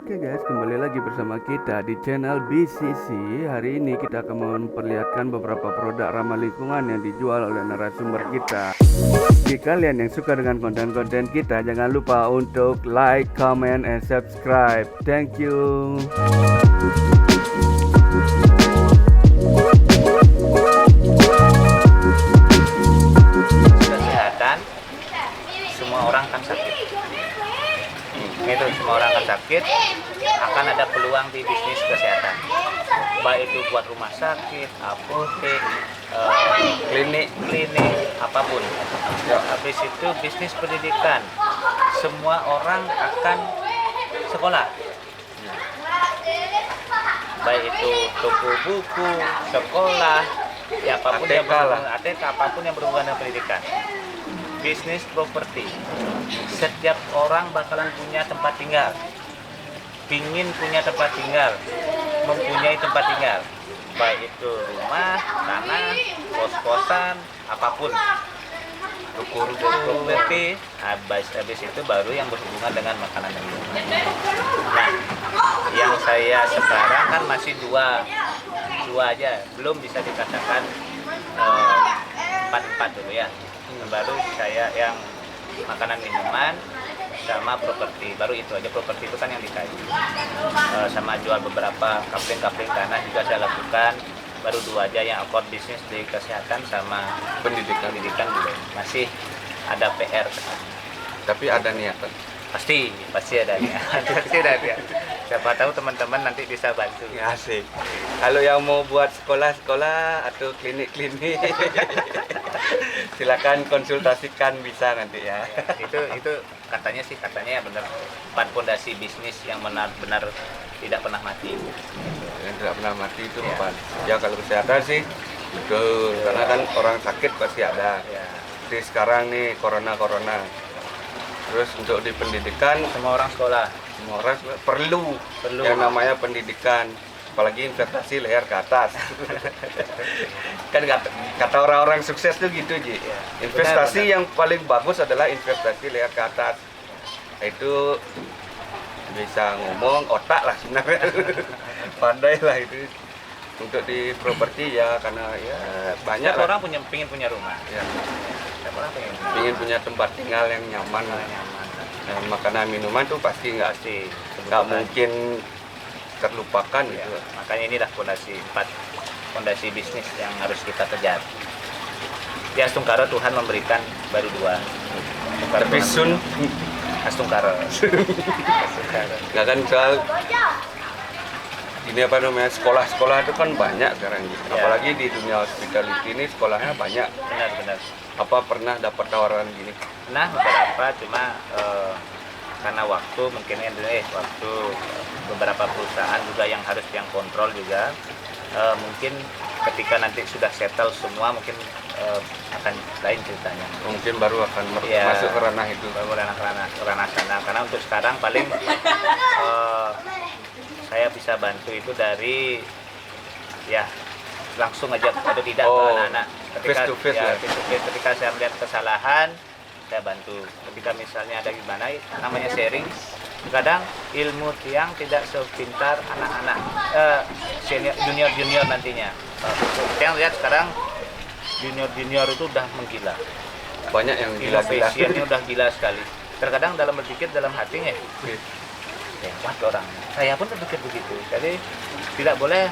Oke guys, kembali lagi bersama kita di channel BCC. Hari ini kita akan memperlihatkan beberapa produk ramah lingkungan yang dijual oleh narasumber kita. Bagi kalian yang suka dengan konten-konten kita, jangan lupa untuk like, comment, and subscribe. Thank you. Kesehatan, semua orang kan sakit. Itu semua orang kan sakit, akan ada peluang di bisnis kesehatan. Baik itu buat rumah sakit, apotek, klinik, apapun. Habis itu bisnis pendidikan, semua orang akan sekolah. Baik itu toko buku, sekolah, ya apapun yang berhubungan, apapun yang berhubungan dengan pendidikan. Bisnis properti, setiap orang bakalan punya tempat tinggal, pingin punya tempat tinggal, mempunyai tempat tinggal, baik itu rumah, tanah, kos-kosan, apapun, properti. Habis itu baru yang berhubungan dengan makanan dan minuman. Nah, yang saya sekarang kan masih dua aja, belum bisa dikatakan empat dulu ya. Baru saya yang makanan minuman sama properti, baru itu aja. Properti itu kan yang dikaji, sama jual beberapa kapling tanah juga saya lakukan. Baru dua aja yang akord bisnis di kesehatan sama pendidikan juga masih ada PR. Tapi ada niatan. Pasti ada niat. Pasti ada niat. Siapa tahu teman-teman nanti bisa bantu. Asik. Kalau yang mau buat sekolah atau klinik-klinik, silakan konsultasikan, bisa nanti ya. Itu katanya ya benar, 4 fondasi bisnis yang benar-benar tidak pernah mati. Yang tidak pernah mati itu apa? Ya kalau kesehatan sih betul, karena kan orang sakit pasti ada. Jadi sekarang nih corona. Terus untuk di pendidikan Semua orang sekolah. semua orang perlu yang namanya pendidikan, apalagi investasi leher ke atas. Kan kata orang-orang sukses tuh gitu Ji. Investasi Benar. yang paling bagus adalah investasi leher ke atas. Itu bisa ngomong otak lah sebenarnya. Pandai lah itu untuk di properti ya, karena ya banyak Setiap lah. orang pingin punya rumah. Ya, Setiap orang ingin punya tempat tinggal yang nyaman. Dan makanan minuman tuh pasti nggak mungkin terlupakan Ya, gitu. makanya ini dah fondasi bisnis yang harus kita kejar. Di Astungkara Tuhan memberikan baru 2. Tapi sun Astungkara. nggak kan soal ini apa namanya, sekolah itu kan banyak sekarang gitu. Ya. Apalagi di dunia hospitality ini sekolahnya banyak. Benar. Apa pernah dapat tawaran gini? Nah, beberapa cuma karena waktu mungkin waktu beberapa perusahaan juga yang harus yang kontrol juga, mungkin ketika nanti sudah settle semua mungkin akan lain ceritanya. Mungkin baru akan Ya, masuk ke ranah itu. baru ranah sana. Karena untuk sekarang paling saya bisa bantu itu dari ya langsung aja atau tidak ke anak-anak. Face to face ya. Ketika saya melihat kesalahan, saya bantu. Ketika misalnya ada gimana, namanya sharing. Kadang ilmu tiang tidak sepintar anak-anak, junior nantinya. Yang lihat sekarang junior itu udah menggila. Banyak yang gila-gila. Innovasinya udah gila sekali. Terkadang dalam berpikir dalam hatinya, hebat orang. Saya pun berpikir begitu. Jadi tidak boleh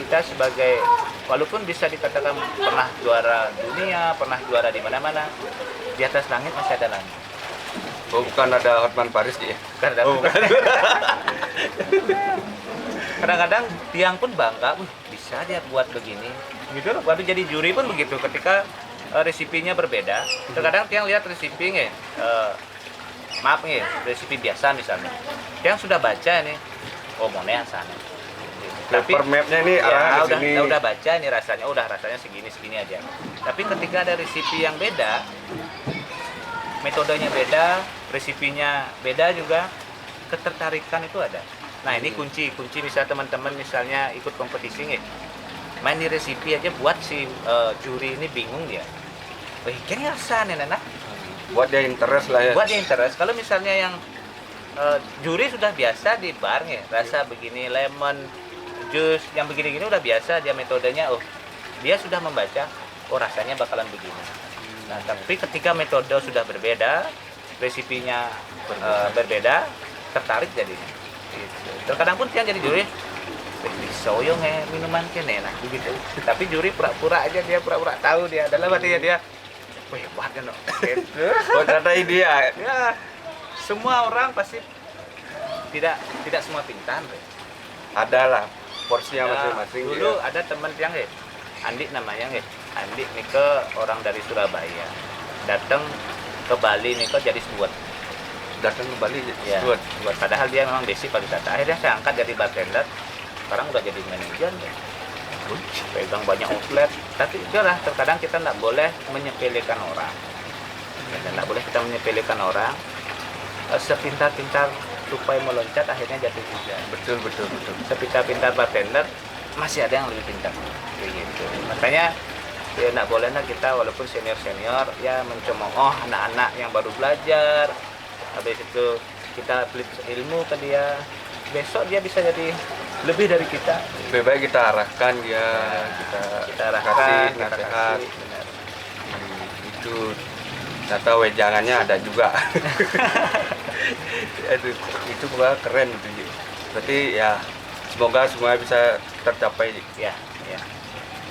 kita sebagai, walaupun bisa dikatakan pernah juara dunia, pernah juara di mana-mana, di atas langit masih ada langit. Oh, bukan ada Hotman Paris ya? Kadang-kadang tiang pun bangga, bisa dia buat begini. Gitu loh. Waktu jadi juri pun begitu. Ketika resipinya berbeda, terkadang tiang lihat resipinya, maaf nih, resipi biasa misalnya. Tiang sudah baca nih, oh mau sana. Paper mapnya nih Ya, arah ke sini. udah baca nih rasanya, rasanya segini aja. Tapi ketika ada resipi yang beda, metodenya beda, resipinya beda juga, ketertarikan itu ada. Nah ini kunci misalnya teman-teman misalnya ikut kompetisi nih, main di resipi aja buat si juri ini bingung dia. Wih, kayaknya sana nenek. Buat dia interest lah ya. Buat dia interest. Kalau misalnya yang juri sudah biasa di bar ya, rasa begini lemon jus yang begini-gini udah biasa dia metodenya. Oh, dia sudah membaca, oh rasanya bakalan begini. Nah, tapi ketika metode sudah berbeda, resipinya berbeda, tertarik jadinya. Gitu. Terkadang pun tiang jadi juri, soyong minuman kene nah begitu. Tapi juri pura-pura aja, dia pura-pura tahu dia. Dalam hatinya dia, wah hebat kan, gitu. Oh, ternyata dia. Ya, semua orang pasti tidak semua pintar. Ada lah porsinya Ya, masing-masing. dulu dia. ada teman yang Andi namanya Andi nih ke orang dari Surabaya datang ke Bali nih ke jadi steward. Datang ke Bali Ya, buat steward. Padahal dia memang basic pariwisata. Akhirnya saya angkat jadi bartender. Sekarang udah jadi manajer deh. Pegang banyak outlet. Tapi udahlah, terkadang kita nggak boleh menyepelekan orang. Nggak boleh kita menyepelekan orang. Sepintar-pintar supaya meloncat akhirnya jatuh juga. betul. Sepintar-pintar bartender masih ada yang lebih pintar. Kayak gitu. Makanya ya nggak boleh lah kita walaupun senior ya mencemooh anak-anak yang baru belajar. Habis itu kita pelit ilmu ke dia. Besok dia bisa jadi lebih dari kita. Lebih baik kita arahkan dia, Kita arahkan, kasih kita nasihat. kasih, benar. Itu ternyata wejangannya ada juga. itu gua keren itu Ji. Berarti ya semoga semua bisa tercapai Ji. Ya, ya.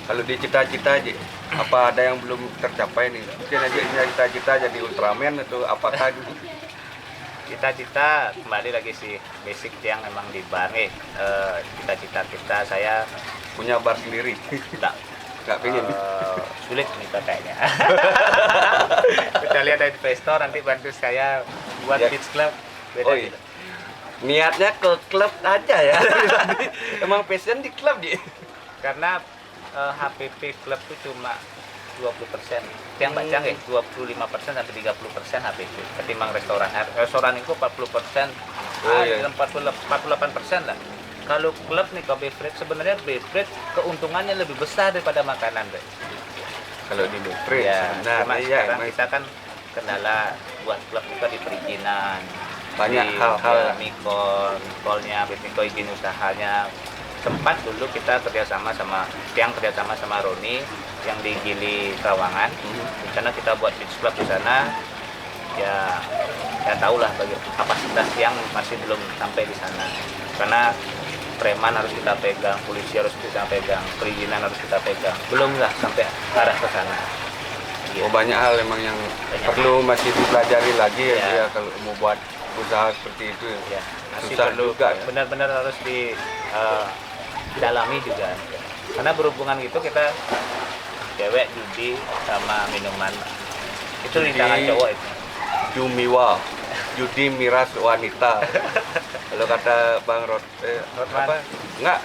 Kalau di cita-cita Ji, apa ada yang belum tercapai nih? Mungkin aja cita-cita jadi Ultraman atau apakah Cita-cita kembali lagi sih basic yang emang di bar nih. Cita-cita kita saya punya bar sendiri? Nggak pengen. Sulit nih kayaknya. Kita lihat dari investor nanti bantu saya buat Ya. beach club. Beda Oh, iya. gitu. Niatnya ke klub aja ya. Emang passion di klub Ji. Karena HPP klub itu cuma 20%. Yang baca nggak 25% sampai 30% HPP ketimbang restoran. Restoran itu 40%, Oh, iya. 48% lah. Kalau klub nih ke beverage sebenarnya beverage keuntungannya lebih besar daripada makanan, Bre. Kalau di beverage Ya, sebenarnya cuma ya, sekarang emang kita kan kendala buat klub kita di perizinan. Banyak Di, hal-hal. ya, mikolnya, mikro izin usahanya. Sempat dulu kita kerjasama sama Roni yang di Gili Trawangan. Di sana kita buat beach club di sana. Ya tahu lah bagi kapasitas yang masih belum sampai di sana. Karena preman harus kita pegang, polisi harus kita pegang, perizinan harus kita pegang. Belum lah sampai arah ke sana. Gitu. Oh, banyak hal emang yang Banyak. perlu masih dipelajari lagi ya, Ya. dia kalau mau buat usaha seperti itu. Ya, masih Susah perlu juga ya. benar-benar harus didalami juga. Karena berhubungan gitu kita cewek judi sama minuman itu di Judi. tangan cowok itu. Jumiwa, judi miras wanita. Kalau kata Bang Rodman. apa? Enggak.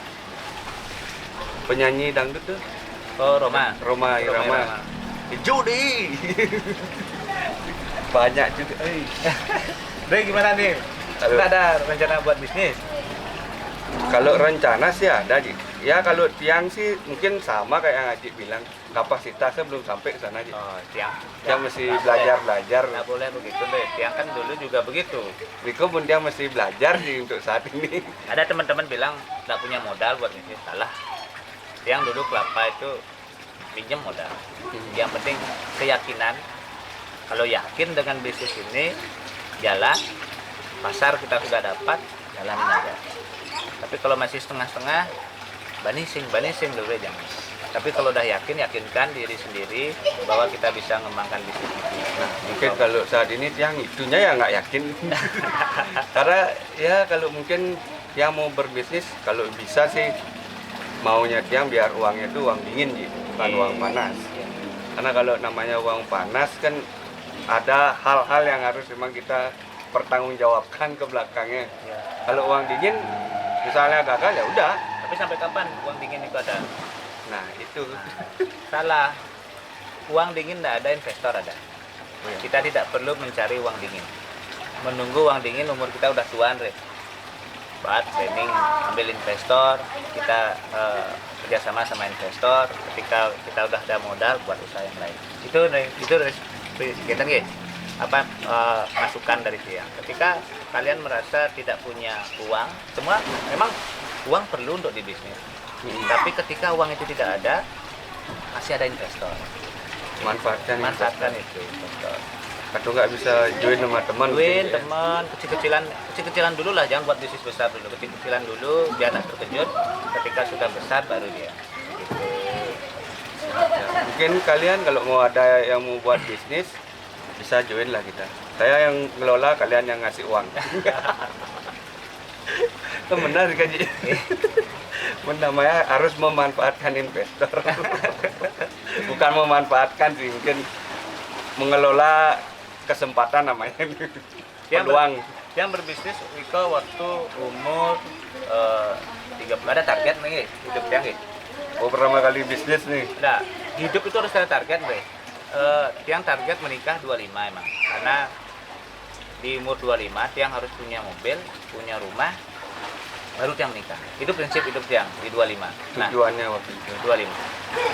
Penyanyi dangdut tuh, Oh, Roma. Roma Irama. Judi. Banyak juga. Dre gimana nih? Halo. Nggak ada rencana buat bisnis? Kalau rencana sih ada, Ji. Ya kalau tiang sih mungkin sama kayak yang Haji bilang, kapasitasnya belum sampai ke sana, Ji. Oh, tiang. Dia mesti Nggak belajar. Nggak boleh begitu deh. Tiang kan dulu juga begitu. Riko pun dia mesti belajar sih untuk saat ini. Ada teman-teman bilang nggak punya modal buat bisnis. Salah. Tiang dulu kelapa itu pinjam modal. Yang penting keyakinan. Kalau yakin dengan bisnis ini jalan, pasar kita sudah dapat, jalanin aja. Tapi kalau masih setengah-setengah, banising dulu jangan. Tapi kalau udah yakinkan diri sendiri bahwa kita bisa mengembangkan bisnis itu. Nah, mungkin kalau saat ini tiang itunya ya nggak yakin. Karena ya kalau mungkin yang mau berbisnis, kalau bisa sih maunya tiang biar uangnya itu uang dingin, Ji, bukan uang panas. Karena kalau namanya uang panas kan ada hal-hal yang harus memang kita pertanggungjawabkan ke belakangnya. Ya. Kalau uang dingin misalnya gagal ya udah. Tapi sampai kapan uang dingin itu ada? Nah, itu. Salah. Uang dingin tidak ada, investor ada. iya. Kita tidak perlu mencari uang dingin. Menunggu uang dingin umur kita udah tuaan, Re. Buat training, ambil investor, kita kerjasama sama investor. Ketika kita udah ada modal buat usaha yang lain. Itu kita gitu. masukan dari tiang. Ketika kalian merasa tidak punya uang, semua memang uang perlu untuk di bisnis. Tapi ketika uang itu tidak ada, masih ada investor. Manfaatkan itu investor. Atau nggak bisa join sama teman? Teman, kecil-kecilan dulu lah, jangan buat bisnis besar dulu. Kecil-kecilan dulu, jangan terkejut. Ketika sudah besar baru dia. Gitu. Mungkin kalian kalau mau ada yang mau buat bisnis bisa join lah kita. Saya yang ngelola, kalian yang ngasih uang. Itu benar kan Ji? Namanya harus memanfaatkan investor. Bukan memanfaatkan sih, mungkin mengelola kesempatan namanya. Peluang. Yang berbisnis Wiko waktu umur 30 ada target nih hidup yang gitu. Oh, pertama kali bisnis nih. Nah, hidup itu harus ada target, Bre. Tiang target menikah 25 emang. Karena di umur 25 tiang harus punya mobil, punya rumah, baru tiang menikah. Itu prinsip hidup tiang di 25. Tujuannya waktu itu 25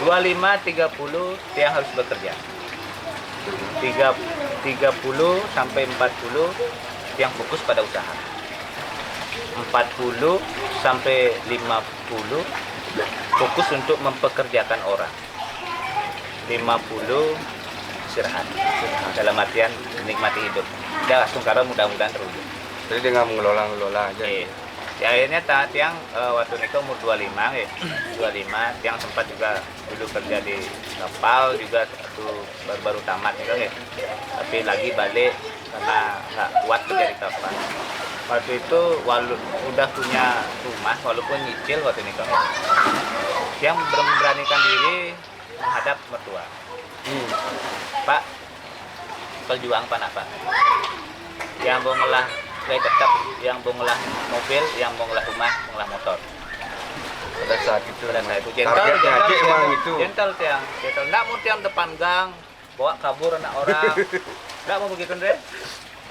30 tiang harus bekerja. 30 sampai 40 tiang fokus pada usaha. 40 sampai 50 fokus untuk mempekerjakan orang. 50 istirahat. Dalam artian menikmati hidup. Udah langsung karena mudah-mudahan terwujud. Jadi dia nggak mengelola aja. Ya akhirnya tiang waktu nikah umur 25 ya. 25 tiang sempat juga dulu kerja di kapal juga waktu baru-baru tamat ya. Tapi lagi balik karena nggak kuat kerja di kapal. Waktu itu udah punya rumah walaupun nyicil waktu nikah. Tiang memberanikan diri menghadap mertua. Pak, perjuang Pak. Yang mau ngelah gaya tetap, yang mau ngelah mobil, yang mau ngelah rumah, mau ngelah motor. Pada saat itu gentle tiang. Nggak mau tiang depan gang, bawa kabur anak orang. Nggak mau begitu deh.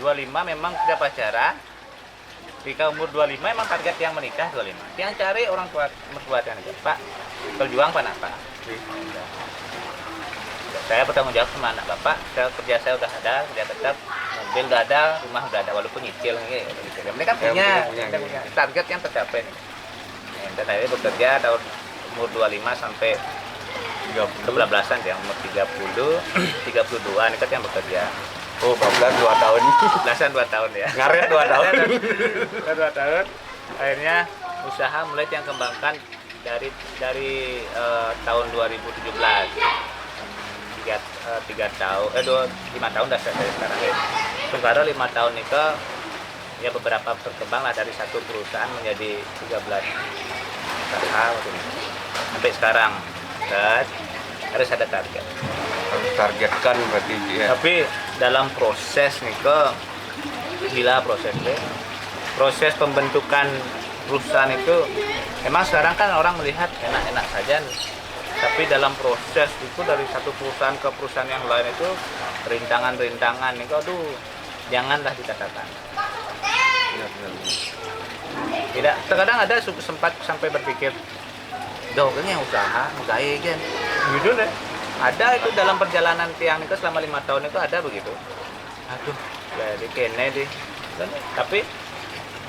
25 memang tidak pacaran. Ketika umur 25 memang target yang menikah 25. Tiang cari orang tua mertua tiang aja. Pak, perjuang Pak. Saya bertanggung jawab sama anak bapak. Kerja saya udah ada, kerja tetap, mobil udah ada, rumah udah ada walaupun nyicil nih. Mereka punya target yang tercapai nih. Dan akhirnya bekerja tahun umur 25 sampai 12-an ya, umur 30, 32 ini kan yang bekerja. Oh, 12 2 tahun. 2 tahun ya. Ngaret 2 tahun. 2 tahun. Akhirnya usaha mulai yang kembangkan dari tahun 2017. 5 tahun dah saya sekarang ya. Sekarang 5 tahun itu ya beberapa berkembang lah dari satu perusahaan menjadi 13 usaha sampai sekarang. Dan harus ada target. Harus targetkan berarti ya. Tapi dalam proses nih gila prosesnya. Proses pembentukan perusahaan itu emang sekarang kan orang melihat enak-enak saja. Tapi dalam proses itu dari satu perusahaan ke perusahaan yang lain itu rintangan-rintangan itu aduh janganlah dikatakan. Tidak, terkadang ada sempat sampai berpikir dongeng usaha kan gitu deh. Ada itu dalam perjalanan tiang itu selama 5 tahun itu ada begitu. Aduh, jadi kene deh. Tapi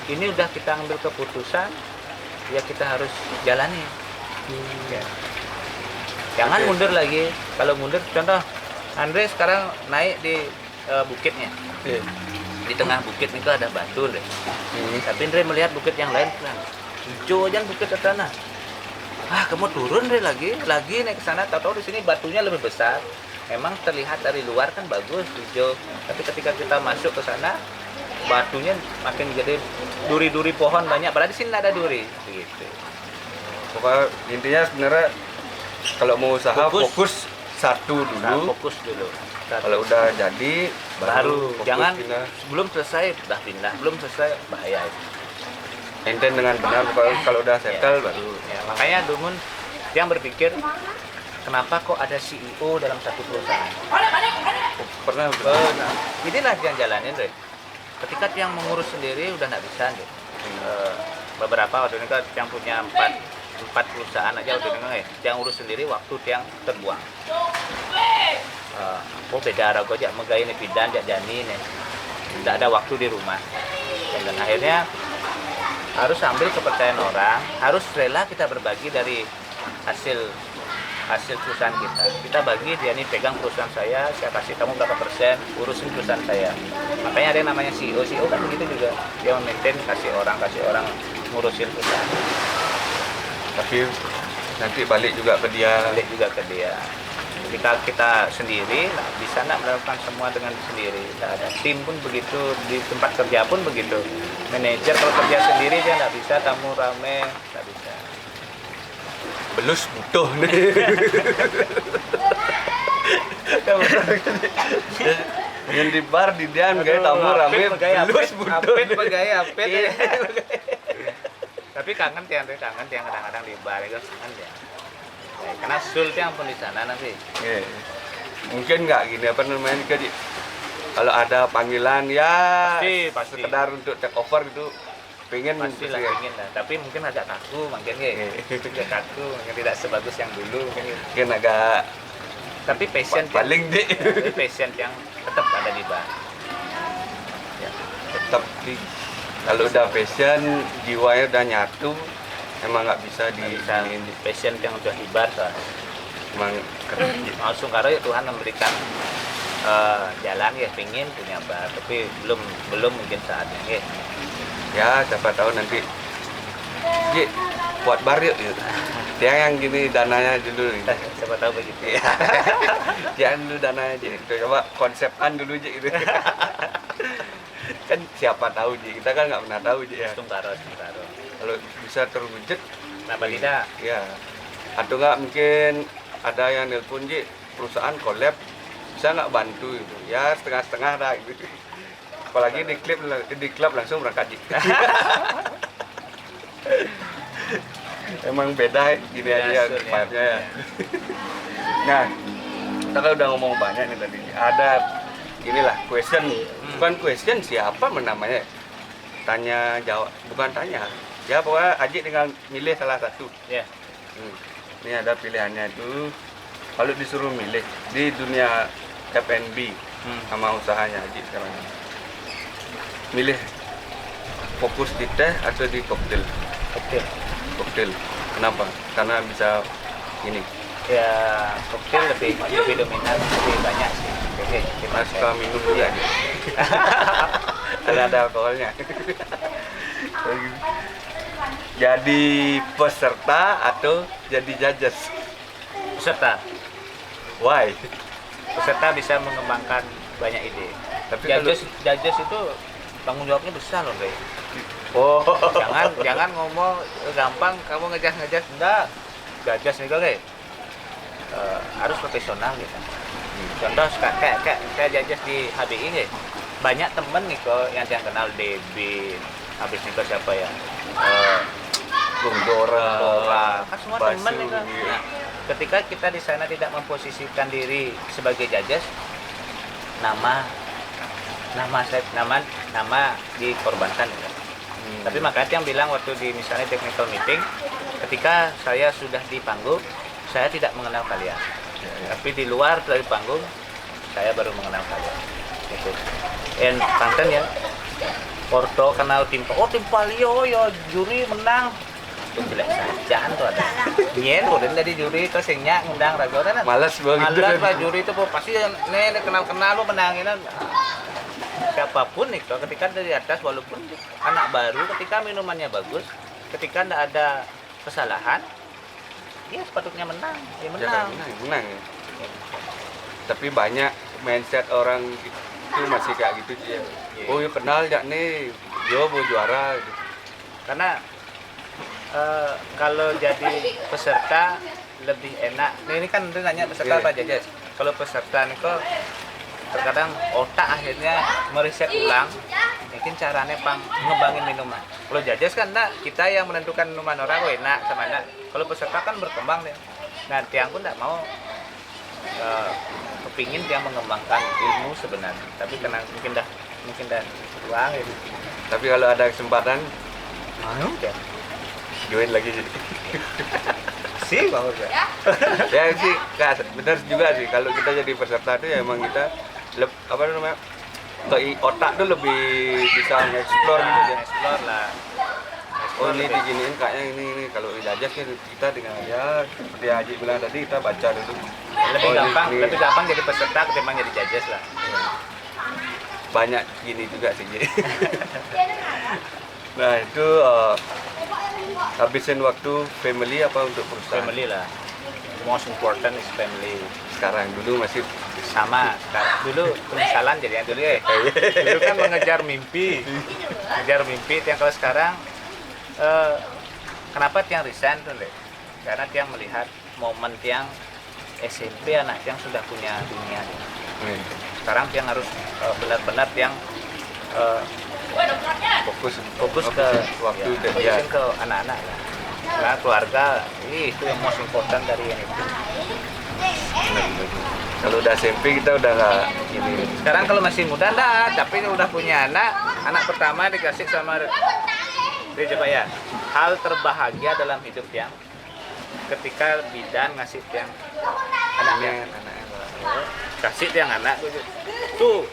ini udah kita ambil keputusan, ya kita harus jalani. Ya. Jangan mundur lagi. Kalau mundur, contoh Andre sekarang naik di bukitnya. Di tengah bukit itu ada batu deh. Tapi Andre melihat bukit yang lain, hijau aja bukit ke sana. Kamu turun deh lagi naik ke sana. Tahu-tahu di sini batunya lebih besar. Memang terlihat dari luar kan bagus hijau. Tapi ketika kita masuk ke sana, batunya makin gede, duri-duri pohon banyak. Padahal di sini ada duri, begitu. Pokoknya intinya sebenarnya kalau mau usaha fokus satu dulu. Fokus dulu. Kalau udah jadi baru jangan pindah. Belum selesai udah pindah, belum selesai bahaya itu. Maintain dengan benar kalau udah settle baru. Ya, makanya Dumun yang berpikir kenapa kok ada CEO dalam satu perusahaan? Pernah. Inilah yang jalanin deh. Ketika yang mengurus sendiri udah nggak bisa deh. Beberapa waktu ini kan yang punya 4 perusahaan aja waktu ini yang urus sendiri waktu yang terbuang. oh beda rago aja megai nih pidan jak jani nih tidak ada waktu di rumah dan akhirnya harus ambil kepercayaan orang, harus rela kita berbagi dari hasil perusahaan kita bagi, dia nih pegang perusahaan saya kasih kamu berapa persen, urusin perusahaan saya. Makanya ada yang namanya CEO kan begitu juga, dia memaintain kasih orang ngurusin perusahaan. Tapi nanti balik juga ke dia. Kita sendiri bisa nggak melakukan semua dengan sendiri. Nah, ada tim pun begitu, di tempat kerja pun begitu. Manajer kalau kerja sendiri dia nggak bisa, tamu rame nggak bisa. Belus butuh nih. Yang di bar di dian kayak tamu rame belus butuh. Apet. Tapi kangen tiang kadang-kadang di bar itu kangen ya. Karena sultnya pun di sana nanti. Mungkin nggak gini apa namanya kalau ada panggilan ya pasti. Sekedar untuk take over gitu pengen pastilah ingin lah, tapi mungkin agak kaku mungkin mungkin tidak sebagus yang dulu mungkin agak tapi passion paling deh passion yang tetap ada di bar ya, tetap di kalau udah passion jiwanya udah nyatu emang nggak bisa di passion yang udah di bar emang langsung karena ya Tuhan memberikan jalan ya pingin punya bar tapi belum mungkin saatnya ya siapa tahu nanti buat bar yuk gitu. Dia yang gini dananya dulu siapa tahu begitu ya. Jangan dulu dananya gitu coba konsepan dulu gitu kan siapa tahu kita kan nggak pernah tahu ya. Tungkaro kalau bisa terwujud kenapa tidak ya atau nggak mungkin ada yang nelpon perusahaan collab bisa nggak bantu gitu ya setengah-setengah dah gitu apalagi di klub langsung berangkat emang beda gini aja vibe-nya ya. Nah kita kan udah ngomong banyak nih tadi ada inilah question bukan question siapa namanya tanya jawab bukan tanya ya pokoknya Aji tinggal milih salah satu ya. Ini ada pilihannya itu kalau disuruh milih di dunia F&B sama usahanya Aji sekarang milih fokus di teh atau di koktail kenapa karena bisa ini ya koktail lebih dominan lebih banyak sih kita suka minum juga karena ada alkoholnya jadi peserta atau jadi judges peserta why peserta bisa mengembangkan banyak ide tapi judges itu tanggung jawabnya besar loh Bray. Oh jangan ngomong gampang kamu ngejas enggak judges nih guys harus profesional gitu contoh kayak judges di HBI nih banyak temen nih kok yang kenal Debi habis nih siapa ya Bung Dora kan semua temen nih kan nah, ketika kita di sana tidak memposisikan diri sebagai judges nama dikorbankan ya. Tapi makanya yang bilang waktu di misalnya technical meeting ketika saya sudah di panggung saya tidak mengenal kalian tapi di luar dari panggung saya baru mengenal kalian gitu. Konten ya Porto kenal tim Palio ya juri menang itu jelek saja tuh ada nyen udah dari juri itu singnya ngundang ragu kan malas banget pak juri itu pasti kenal lu menangin siapapun nih ketika dari atas walaupun anak baru ketika minumannya bagus ketika tidak ada kesalahan ya sepatutnya menang menang ya. Tapi banyak mindset orang itu masih kayak gitu ya. Oh ya kenal ya nih yo mau juara gitu. Karena kalau jadi peserta lebih enak ini kan nanya peserta apa judges kalau peserta nih kok terkadang otak akhirnya meriset ulang mungkin caranya ngembangin minuman kalau judges kan enggak kita yang menentukan minuman orang enak sama enggak kalau peserta kan berkembang deh nah tiang pun enggak mau kepingin dia mengembangkan ilmu sebenarnya tapi karena mungkin dah uang gitu. Tapi kalau ada kesempatan mau ya join lagi jadi Masih bagus ya. Ya sih, benar juga sih. Kalau kita jadi peserta itu ya emang kita apa namanya, otak tuh lebih bisa nge-explore gitu ya. Explore lah. Oh ini diginiin kayaknya ini kalau dijajas kan kita dengan ya seperti Haji bilang tadi kita baca dulu. Lebih gampang jadi peserta ketimbang jadi judges lah. Banyak gini juga sih. Ji. Nah itu habisin waktu family apa untuk perusahaan? Family lah. Most important is family. Sekarang dulu masih Sama sekarang. Dulu penyesalan jadi dulu ya. Dulu kan mengejar mimpi. Mengejar mimpi. Yang kalau sekarang kenapa tiang resign tuh Le? Karena tiang melihat momen tiang SMP anak tiang sudah punya dunia. Sekarang tiang harus benar-benar tiang fokus ke waktu ya, ke anak-anak lah. Karena keluarga itu yang most important dari yang itu. Kalau udah SMP kita udah nggak gini. Sekarang kalau masih muda enggak, tapi udah punya anak pertama dikasih sama dia coba ya. Hal terbahagia dalam hidup yang ketika bidan ngasih yang anaknya kasih yang anak tuh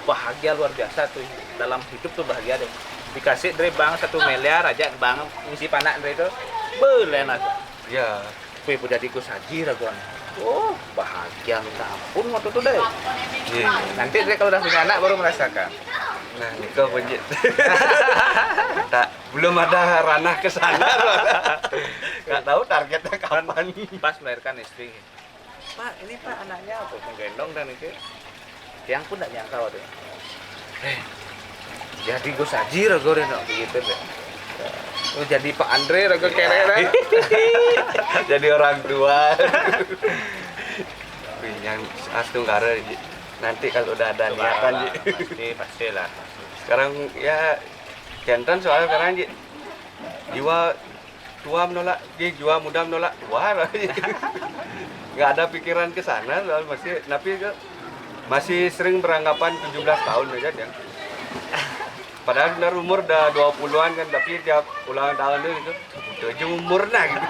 bahagia luar biasa tuh dalam hidup tuh bahagia deh. Dikasih dari bang 1 miliar aja bang ngisi panak dari itu boleh nak Ya. Kue udah dikus haji raguan. Oh bahagia minta ampun waktu itu deh. Nanti deh kalau udah punya anak baru merasakan. Nah nikah penjit. Belum ada ranah ke sana. Nggak tahu targetnya kapan. Pas melahirkan istri. Pak ini pak anaknya apa? Menggendong dan itu. Yang pun tidak nyangka waktu itu. Jadi gue saji ragu deh begitu deh. Jadi Pak Andre ragu kere. Jadi orang tua. Yang astungkara nanti kalau udah ada niatan pasti lah. Sekarang ya jantan soalnya sekarang jiwa tua menolak, jiwa muda menolak tua. Nggak ada pikiran ke sana soal masih sering beranggapan 17 tahun aja ya. Padahal benar umur udah 20-an kan, tapi tiap ulang tahun itu udah umur nah gitu.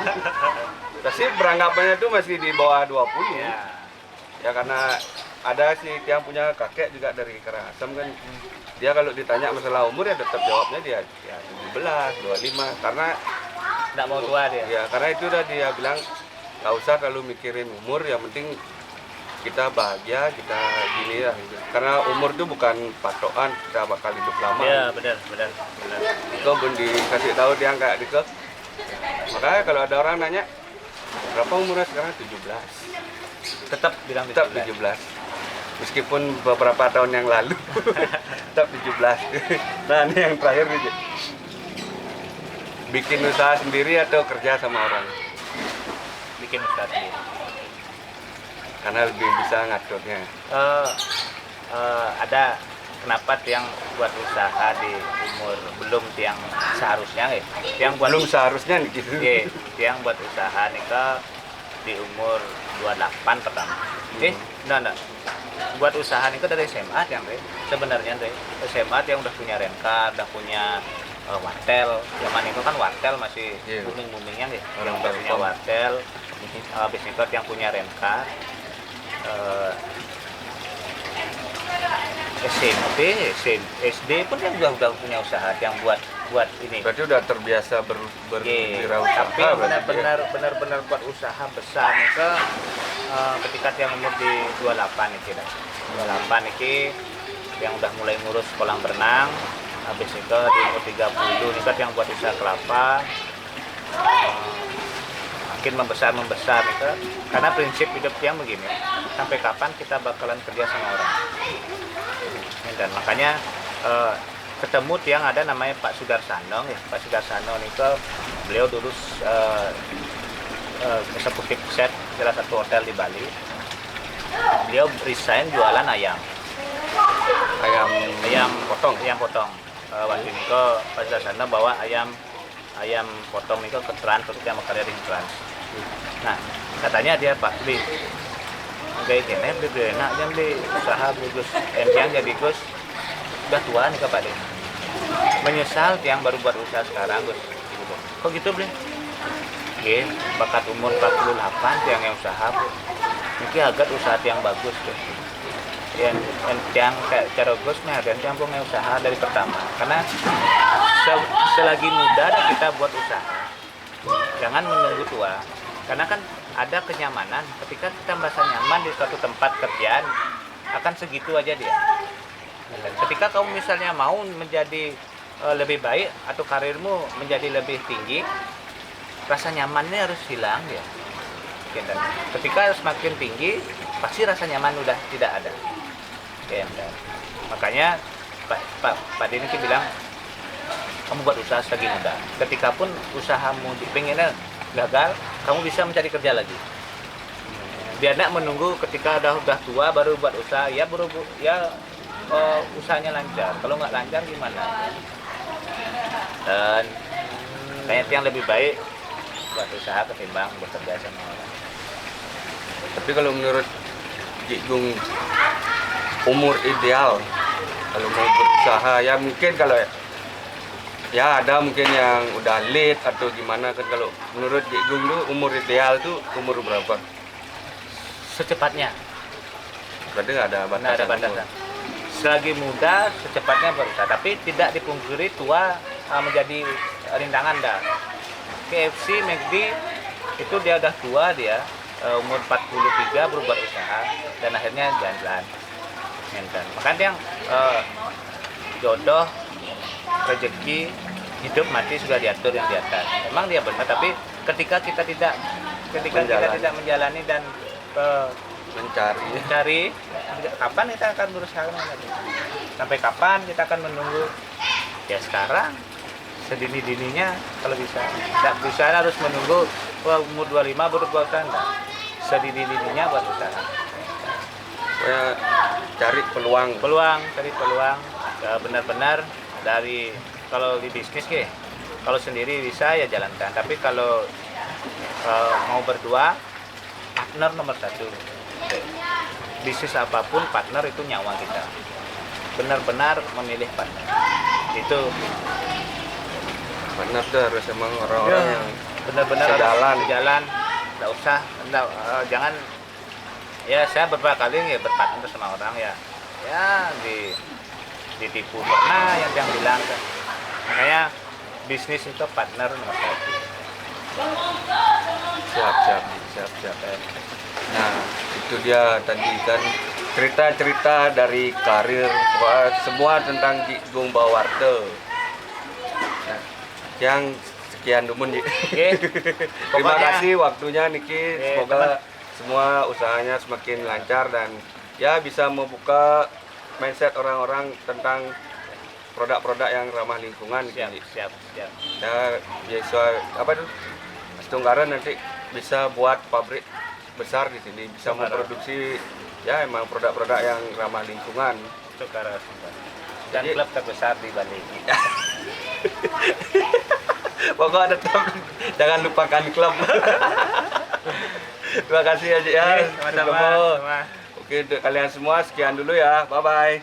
Tapi beranggapannya itu masih di bawah 20 ya karena ada sih yang punya kakek juga dari Karangasem kan. Dia kalau ditanya masalah umur ya tetap jawabnya dia ya 17, 25 karena nggak mau tua dia. Ya karena itu udah dia bilang nggak usah kalau mikirin umur, yang penting kita bahagia, kita gini lah gitu. Karena umur itu bukan patokan kita bakal hidup lama. Iya benar. Itu pun dikasih tahu dia kayak gitu. Makanya kalau ada orang nanya berapa umurnya sekarang 17, Tetap bilang tetap 17. Meskipun beberapa tahun yang lalu tetap 17. Nah ini yang terakhir nih, bikin usaha sendiri atau kerja sama orang? Bikin usaha sendiri. Karena lebih bisa ngaturnya. Ada kenapa yang buat usaha di umur belum yang seharusnya yang buat belum seharusnya nih gitu. Yang buat usaha nih ke di umur 28 pertama. Enggak. Buat usaha nih ke dari SMA yang sebenarnya SMA yang udah punya renka, udah punya wartel. Zaman itu kan wartel masih booming-boomingnya nih. Yang udah punya wartel, habis itu yang punya renka. SMP, SD pun yang udah punya usaha yang buat ini. Berarti udah terbiasa berwirausaha. Tapi benar-benar buat usaha besar nih ketika yang umur di 28 nih 28 ini yang udah mulai ngurus kolam berenang, habis itu di umur 30 nih yang buat usaha kelapa. Makin membesar nih karena prinsip hidup yang begini, sampai kapan kita bakalan kerja sama orang. Dan makanya ketemu yang ada namanya Pak Sudarsano ya. Pak Sudarsano nih beliau dulu eksekutif chef salah satu hotel di Bali. Beliau resign jualan ayam potong. Waktu ini Pak Sudarsano bawa ayam potong nih ke Trans, terus yang bekerja di Trans. Nah katanya dia Pak beli kayak gini beli enak yang beli usaha Gus yang jadi Gus udah tua nih Pak deh, menyesal yang baru buat usaha sekarang Gus. Kok gitu beli? Oke, bakat umur 48 yang usaha Bu. Mungkin agak usaha yang bagus tuh. Yang kayak cara gus mah dan yang punya usaha dari pertama. Karena selagi muda kita buat usaha. Jangan menunggu tua. Karena kan ada kenyamanan ketika kita merasa nyaman di suatu tempat kerjaan akan segitu aja dia. Ketika kamu misalnya mau menjadi lebih baik atau karirmu menjadi lebih tinggi, rasa nyamannya harus hilang ya. Ketika semakin tinggi, pasti rasa nyaman udah tidak ada. Ya, makanya Pak Denny bilang kamu buat usaha selagi muda. Ketika pun usahamu pengennya gagal, kamu bisa mencari kerja lagi. Biar tidak menunggu ketika udah tua baru buat usaha. Ya usahanya lancar. Kalau nggak lancar gimana? Dan kayaknya yang lebih baik buat usaha ketimbang bekerja sama orang. Tapi kalau menurut Cik Gung, umur ideal kalau mau berusaha ya mungkin kalau ya ada mungkin yang udah late atau gimana kan, kalau menurut Cik Gung tuh umur ideal tuh umur berapa? Secepatnya. Berarti nggak ada batasan. Nggak ada batasan. Selagi muda secepatnya berusaha, tapi tidak dipungkiri tua menjadi rintangan dah. KFC, McD itu dia udah tua dia umur 43 baru buat usaha dan akhirnya jalan-jalan. Makanya yang jodoh, rezeki, hidup mati sudah diatur yang di atas. Memang dia benar, tapi ketika kita tidak menjalani dan mencari kapan kita akan berusaha lagi? Sampai kapan kita akan menunggu? Ya sekarang sedini-dininya kalau bisa. Tidak bisa harus menunggu umur 25 baru buat usaha. Sedini-dininya buat usaha. Ya, cari peluang. Cari peluang. Benar-benar dari kalau di bisnis kalau sendiri bisa ya jalankan. Tapi kalau mau berdua, partner nomor satu. Bisnis apapun partner itu nyawa kita. Benar-benar memilih partner. Itu Partner tuh harus emang orang-orang yang benar-benar sejalan. Nggak usah, jangan. Ya saya beberapa kali ya berpartner sama orang ya ditipu pernah yang bilang kan. Makanya bisnis itu partner nomor satu. Siap. Nah, itu dia tadi kan cerita-cerita dari karir semua tentang Cik Gung Bawarte. Nah, yang sekian dulu Ji. Terima kasih waktunya Niki. Semoga semua usahanya semakin lancar dan ya bisa membuka mindset orang-orang tentang produk-produk yang ramah lingkungan. Siap. Ya, biasa apa tuh? Tunggaran nanti bisa buat pabrik besar di sini, bisa memproduksi ya emang produk-produk yang ramah lingkungan. Tunggaran. Dan klub terbesar di Bali. Pokoknya tetap jangan lupakan klub. Terima kasih ya, Cik ya. Sama-sama. Oke, untuk kalian semua sekian dulu ya. Bye bye.